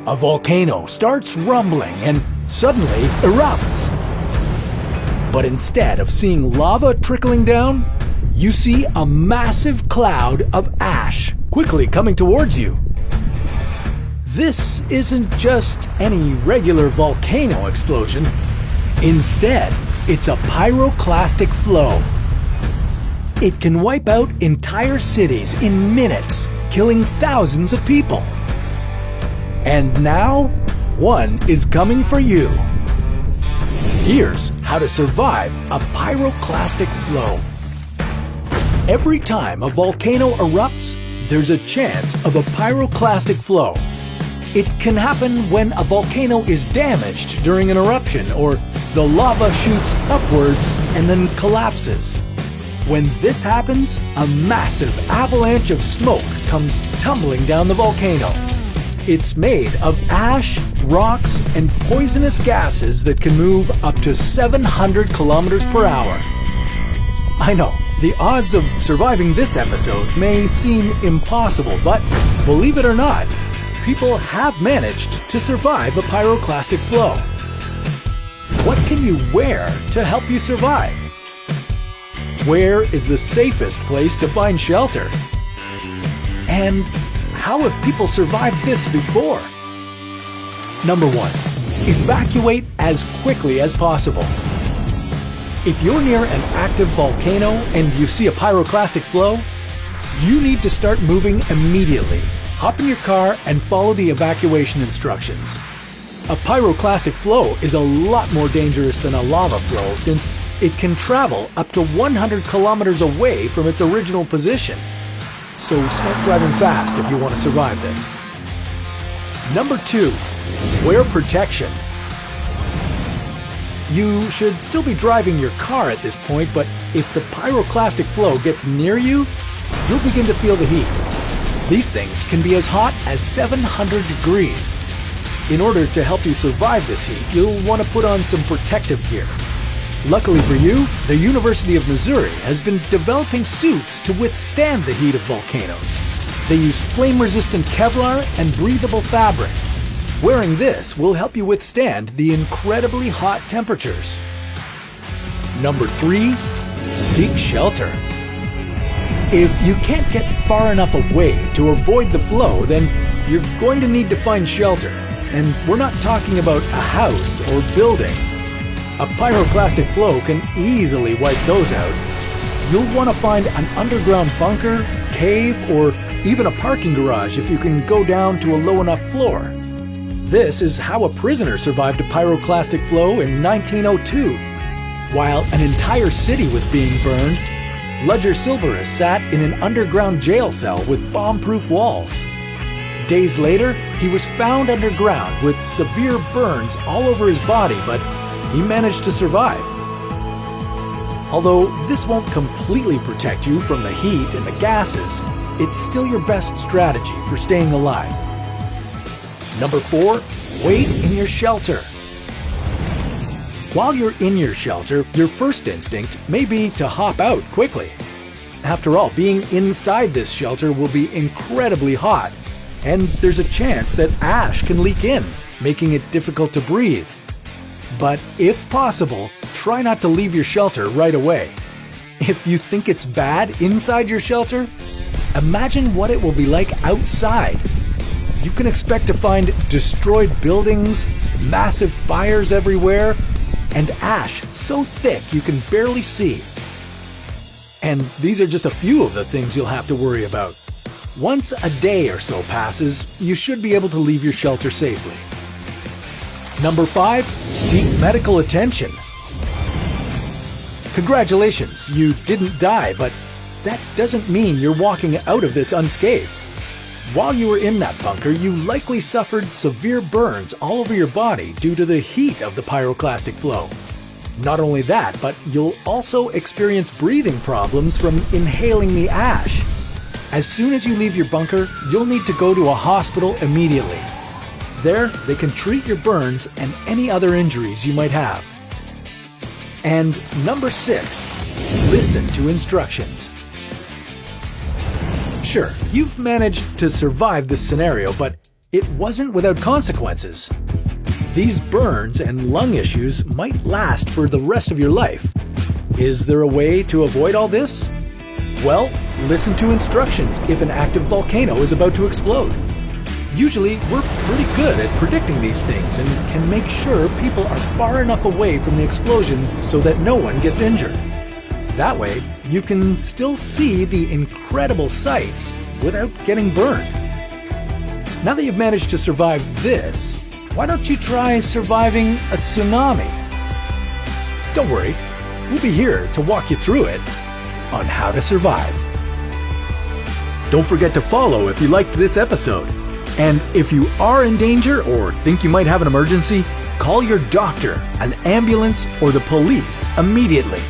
A volcano starts rumbling and suddenly erupts. But instead of seeing lava trickling down, you see a massive cloud of ash quickly coming towards you. This isn't just any regular volcano explosion. Instead, it's a pyroclastic flow. It can wipe out entire cities in minutes, killing thousands of people. And now, one is coming for you. Here's how to survive a pyroclastic flow. Every time a volcano erupts, there's a chance of a pyroclastic flow. It can happen when a volcano is damaged during an eruption or the lava shoots upwards and then collapses. When this happens, a massive avalanche of smoke comes tumbling down the volcano. It's made of ash, rocks, and poisonous gases that can move up to 700 kilometers per hour. I know, the odds of surviving this episode may seem impossible, but believe it or not, people have managed to survive a pyroclastic flow. What can you wear to help you survive? Where is the safest place to find shelter? And how have people survived this before? Number 1, evacuate as quickly as possible. If you're near an active volcano and you see a pyroclastic flow, you need to start moving immediately. Hop in your car and follow the evacuation instructions. A pyroclastic flow is a lot more dangerous than a lava flow since it can travel up to 100 kilometers away from its original position. So start driving fast if you want to survive this. Number 2, wear protection. You should still be driving your car at this point, but if the pyroclastic flow gets near you, you'll begin to feel the heat. These things can be as hot as 700 degrees. In order to help you survive this heat, you'll want to put on some protective gear. Luckily for you, the University of Missouri has been developing suits to withstand the heat of volcanoes. They use flame-resistant Kevlar and breathable fabric. Wearing this will help you withstand the incredibly hot temperatures. Number 3, seek shelter. If you can't get far enough away to avoid the flow, then you're going to need to find shelter. And we're not talking about a house or building. A pyroclastic flow can easily wipe those out. You'll want to find an underground bunker, cave, or even a parking garage if you can go down to a low enough floor. This is how a prisoner survived a pyroclastic flow in 1902. While an entire city was being burned, Ludger Silberus sat in an underground jail cell with bomb-proof walls. Days later, he was found underground with severe burns all over his body, but he managed to survive. Although this won't completely protect you from the heat and the gases, it's still your best strategy for staying alive. Number 4, wait in your shelter. While you're in your shelter, your first instinct may be to hop out quickly. After all, being inside this shelter will be incredibly hot, and there's a chance that ash can leak in, making it difficult to breathe. But if possible, try not to leave your shelter right away. If you think it's bad inside your shelter, imagine what it will be like outside. You can expect to find destroyed buildings, massive fires everywhere, and ash so thick you can barely see. And these are just a few of the things you'll have to worry about. Once a day or so passes, you should be able to leave your shelter safely. Number 5, seek medical attention. Congratulations, you didn't die, but that doesn't mean you're walking out of this unscathed. While you were in that bunker, you likely suffered severe burns all over your body due to the heat of the pyroclastic flow. Not only that, but you'll also experience breathing problems from inhaling the ash. As soon as you leave your bunker, you'll need to go to a hospital immediately. There, they can treat your burns and any other injuries you might have. And number 6, listen to instructions. Sure, you've managed to survive this scenario, but it wasn't without consequences. These burns and lung issues might last for the rest of your life. Is there a way to avoid all this? Well, listen to instructions if an active volcano is about to explode. Usually, we're pretty good at predicting these things and can make sure people are far enough away from the explosion so that no one gets injured. That way, you can still see the incredible sights without getting burned. Now that you've managed to survive this, why don't you try surviving a tsunami? Don't worry, we'll be here to walk you through it on how to survive. Don't forget to follow if you liked this episode. And if you are in danger or think you might have an emergency, call your doctor, an ambulance, or the police immediately.